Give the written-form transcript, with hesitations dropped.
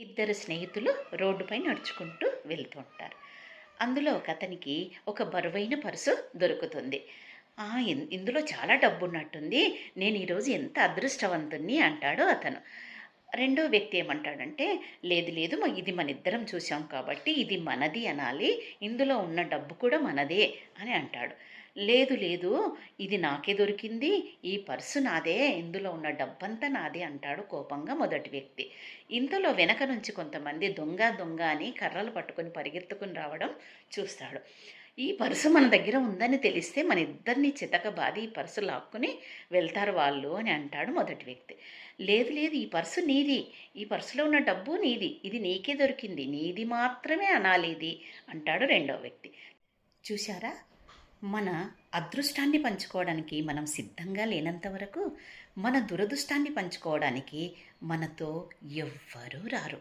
ఇద్దరు స్నేహితులు రోడ్డుపై నడుచుకుంటూ వెళ్తూ ఉంటారు. అందులో ఒకతనికి ఒక బరువైన పర్సు దొరుకుతుంది. ఇందులో చాలా డబ్బున్నట్టుంది. నేను ఈరోజు ఎంత అదృష్టవంతుణ్ణి అంటాడు అతను. రెండో వ్యక్తి ఏమంటాడంటే, లేదు లేదు ఇది మనిద్దరం చూసాం కాబట్టి ఇది మనది అనాలి. ఇందులో ఉన్న డబ్బు కూడా మనదే అని అంటాడు. లేదు లేదు ఇది నాకే దొరికింది. ఈ పర్సు నాదే. ఇందులో ఉన్న డబ్బంతా నాదే అంటాడు కోపంగా మొదటి వ్యక్తి. ఇంతలో వెనక నుంచి కొంతమంది దొంగ దొంగ అని కర్రలు పట్టుకొని పరిగెత్తుకుని రావడం చూస్తాడు. ఈ పర్సు మన దగ్గర ఉందని తెలిస్తే మన ఇద్దరిని చితకబాది ఈ పర్సు లాక్కుని వెళ్తారు వాళ్ళు అని అంటాడు మొదటి వ్యక్తి. లేదు లేదు ఈ పర్సు నీది. ఈ పర్సులో ఉన్న డబ్బు నీది. ఇది నీకే దొరికింది. నీది మాత్రమే అనాలి ఇది అంటాడు రెండో వ్యక్తి. చూశారా? మన అదృష్టాన్ని పంచుకోవడానికి మనం సిద్ధంగా లేనంత వరకు మన దురదృష్టాన్ని పంచుకోవడానికి మనతో ఎవ్వరూ రారు.